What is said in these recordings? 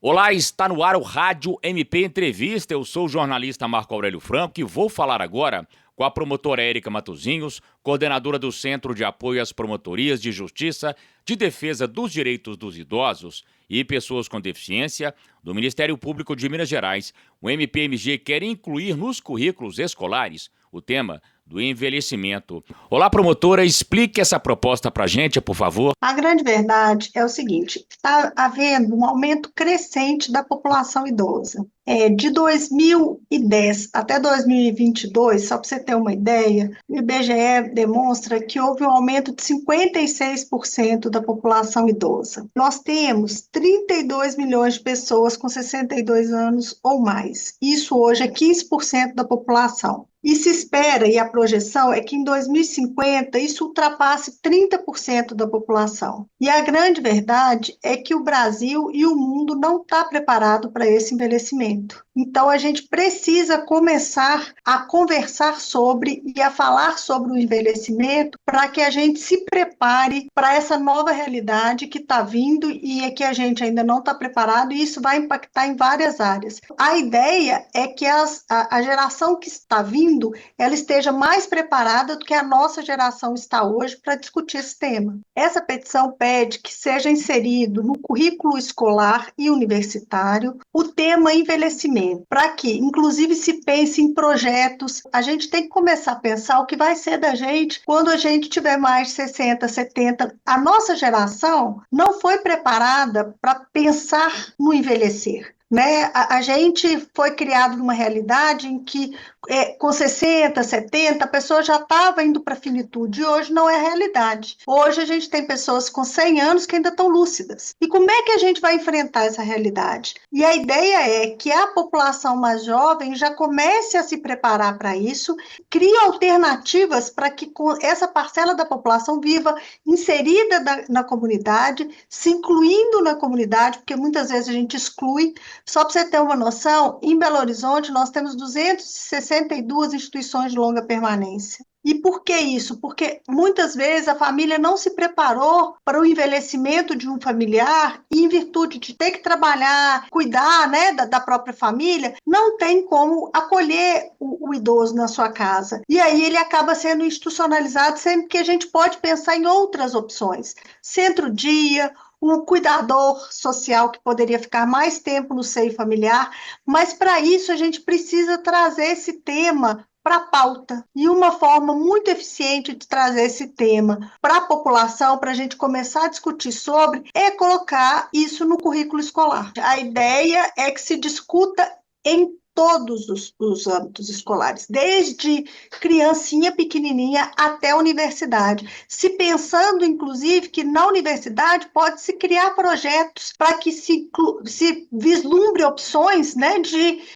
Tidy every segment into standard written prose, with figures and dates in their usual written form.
Olá, está no ar o Rádio MP Entrevista. Eu sou o jornalista Marco Aurélio Franco e vou falar agora com a promotora Érica Matosinhos, coordenadora do Centro de Apoio às Promotorias de Justiça de Defesa dos Direitos dos Idosos e Pessoas com Deficiência do Ministério Público de Minas Gerais. O MPMG quer incluir nos currículos escolares o tema do envelhecimento. Olá, promotora, explique essa proposta para a gente, por favor. A grande verdade é o seguinte: está havendo um aumento crescente da população idosa. De 2010 até 2022, só para você ter uma ideia, o IBGE demonstra que houve um aumento de 56% da população idosa. Nós temos 32 milhões de pessoas com 62 anos ou mais. Isso hoje é 15% da população. E se espera, e a projeção é que em 2050 isso ultrapasse 30% da população. E a grande verdade é que o Brasil e o mundo não estão preparados para esse envelhecimento. Então, a gente precisa começar a conversar sobre e a falar sobre o envelhecimento para que a gente se prepare para essa nova realidade que está vindo e é que a gente ainda não está preparado, e isso vai impactar em várias áreas. A ideia é que a geração que está vindo, ela esteja mais preparada do que a nossa geração está hoje para discutir esse tema. Essa petição pede que seja inserido no currículo escolar e universitário o tema envelhecimento, para que, inclusive, se pense em projetos. A gente tem que começar a pensar o que vai ser da gente quando a gente tiver mais de 60, 70. A nossa geração não foi preparada para pensar no envelhecer. A gente foi criado numa realidade em que com 60, 70, a pessoa já estava indo para a finitude, e hoje não é a realidade. Hoje a gente tem pessoas com 100 anos que ainda estão lúcidas. E como é que a gente vai enfrentar essa realidade? E a ideia é que a população mais jovem já comece a se preparar para isso, crie alternativas para que essa parcela da população viva inserida na comunidade, se incluindo na comunidade, porque muitas vezes a gente exclui. Só para você ter uma noção, em Belo Horizonte nós temos 262 instituições de longa permanência. E por que isso? Porque muitas vezes a família não se preparou para o envelhecimento de um familiar e, em virtude de ter que trabalhar, cuidar, da própria família, não tem como acolher o idoso na sua casa. E aí ele acaba sendo institucionalizado, sempre que a gente pode pensar em outras opções. Centro-dia, um cuidador social que poderia ficar mais tempo no seio familiar, mas para isso a gente precisa trazer esse tema para a pauta. E uma forma muito eficiente de trazer esse tema para a população, para a gente começar a discutir sobre, é colocar isso no currículo escolar. A ideia é que se discuta em todos os âmbitos escolares, desde criancinha pequenininha até a universidade, se pensando, inclusive, que na universidade pode-se criar projetos para que se vislumbre opções,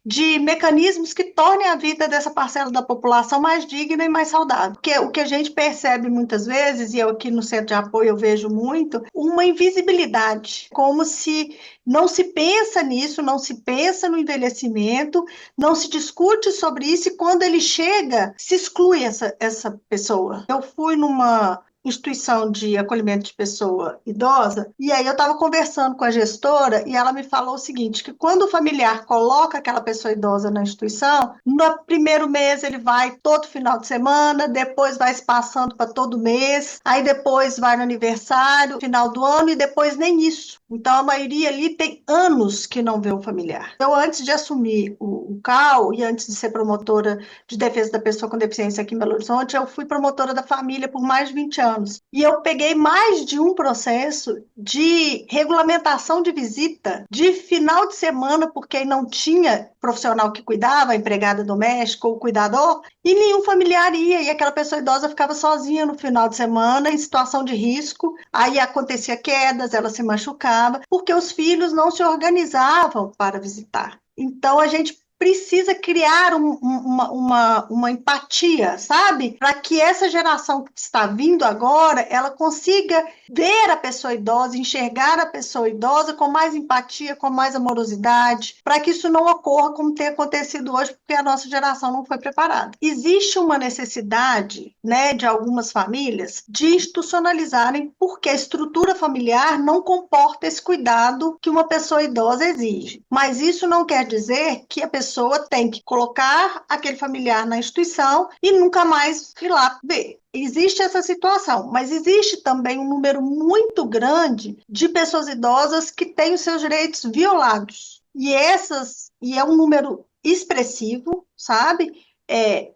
de mecanismos que tornem a vida dessa parcela da população mais digna e mais saudável. Porque o que a gente percebe muitas vezes, e eu aqui no Centro de Apoio eu vejo muito, uma invisibilidade, como se não se pensa nisso, não se pensa no envelhecimento, não se discute sobre isso, e quando ele chega, se exclui essa pessoa. Eu fui numa instituição de acolhimento de pessoa idosa, e aí eu estava conversando com a gestora, e ela me falou o seguinte, que quando o familiar coloca aquela pessoa idosa na instituição, no primeiro mês ele vai todo final de semana, depois vai se passando para todo mês, aí depois vai no aniversário, final do ano, e depois nem isso. Então, a maioria ali tem anos que não vê o familiar. Eu, antes de assumir o CAU e antes de ser promotora de defesa da pessoa com deficiência aqui em Belo Horizonte, eu fui promotora da família por mais de 20 anos. E eu peguei mais de um processo de regulamentação de visita de final de semana, porque aí não tinha profissional que cuidava, empregada doméstica ou cuidador, e nenhum familiar ia, e aquela pessoa idosa ficava sozinha no final de semana, em situação de risco, aí acontecia quedas, ela se machucava, porque os filhos não se organizavam para visitar. Então, a gente precisa criar uma empatia, sabe? Para que essa geração que está vindo agora, ela consiga ver a pessoa idosa, enxergar a pessoa idosa com mais empatia, com mais amorosidade, para que isso não ocorra como tem acontecido hoje, porque a nossa geração não foi preparada. Existe uma necessidade, né, de algumas famílias de institucionalizarem, porque a estrutura familiar não comporta esse cuidado que uma pessoa idosa exige. Mas isso não quer dizer que a pessoa tem que colocar aquele familiar na instituição e nunca mais ir lá ver. Existe essa situação, mas existe também um número muito grande de pessoas idosas que têm os seus direitos violados. E é um número expressivo, sabe?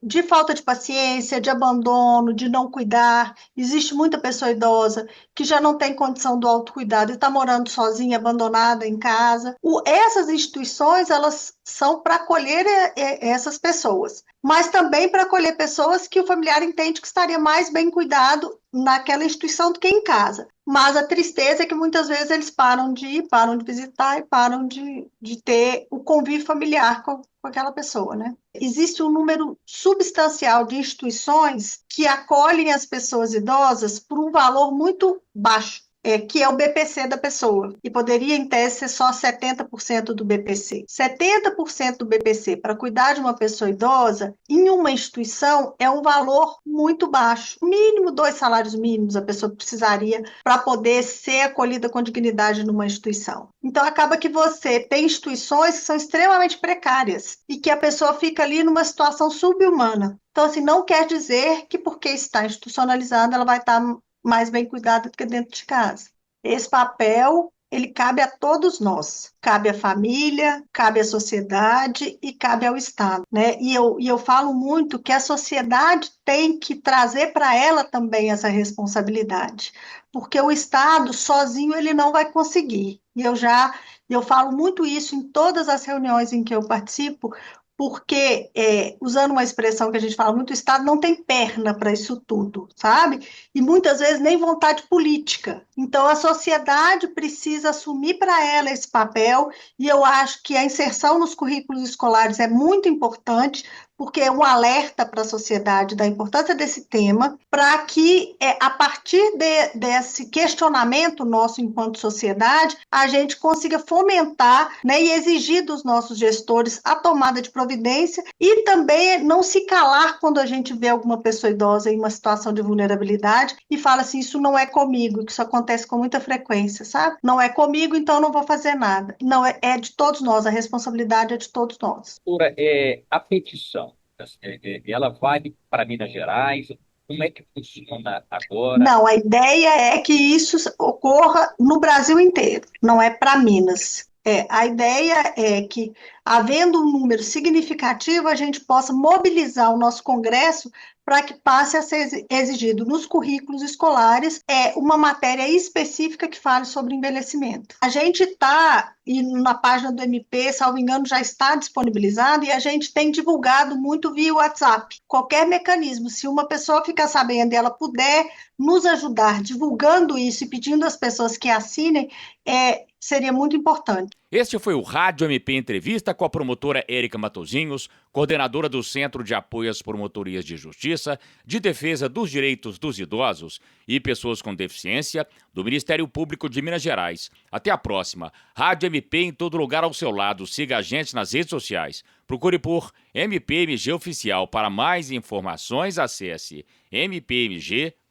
De falta de paciência, de abandono, de não cuidar. Existe muita pessoa idosa que já não tem condição do autocuidado e está morando sozinha, abandonada em casa. Essas instituições, elas são para acolher essas pessoas, mas também para acolher pessoas que o familiar entende que estaria mais bem cuidado naquela instituição do que em casa. Mas a tristeza é que muitas vezes eles param de ir, param de visitar e param de ter o convívio familiar com aquela pessoa, né? Existe um número substancial de instituições que acolhem as pessoas idosas por um valor muito baixo, que é o BPC da pessoa, e poderia, em tese, ser só 70% do BPC. 70% do BPC para cuidar de uma pessoa idosa em uma instituição é um valor muito baixo. Mínimo 2 salários mínimos a pessoa precisaria para poder ser acolhida com dignidade numa instituição. Então, acaba que você tem instituições que são extremamente precárias e que a pessoa fica ali numa situação subhumana. Então, assim, não quer dizer que porque está institucionalizada ela vai estar mais bem cuidada do que dentro de casa. Esse papel, ele cabe a todos nós. Cabe à família, cabe à sociedade e cabe ao Estado, né? E eu falo muito que a sociedade tem que trazer para ela também essa responsabilidade, porque o Estado sozinho ele não vai conseguir. E eu falo muito isso em todas as reuniões em que eu participo, porque, usando uma expressão que a gente fala muito, o Estado não tem perna para isso tudo, sabe? E muitas vezes nem vontade política. Então, a sociedade precisa assumir para ela esse papel, e eu acho que a inserção nos currículos escolares é muito importante, porque é um alerta para a sociedade da importância desse tema, para que, a partir desse questionamento nosso enquanto sociedade, a gente consiga fomentar, né, e exigir dos nossos gestores a tomada de providência e também não se calar quando a gente vê alguma pessoa idosa em uma situação de vulnerabilidade e fala assim, isso não é comigo, que isso acontece com muita frequência, sabe? Não é comigo, então não vou fazer nada. Não, é de todos nós, a responsabilidade é de todos nós. Doutora, a petição, ela vale para Minas Gerais? Como é que funciona agora? Não, a ideia é que isso ocorra no Brasil inteiro, não é para Minas. A ideia é que, havendo um número significativo, a gente possa mobilizar o nosso Congresso para que passe a ser exigido nos currículos escolares uma matéria específica que fale sobre envelhecimento. A gente está, e na página do MP, salvo engano, já está disponibilizado, e a gente tem divulgado muito via WhatsApp. Qualquer mecanismo, se uma pessoa ficar sabendo e ela puder nos ajudar divulgando isso e pedindo às pessoas que assinem, seria muito importante. Este foi o Rádio MP Entrevista com a promotora Érica Matosinhos, coordenadora do Centro de Apoio às Promotorias de Justiça, de Defesa dos Direitos dos Idosos e Pessoas com Deficiência, do Ministério Público de Minas Gerais. Até a próxima. Rádio MP em todo lugar ao seu lado. Siga a gente nas redes sociais. Procure por MPMG Oficial. Para mais informações, acesse mpmg.mp.br.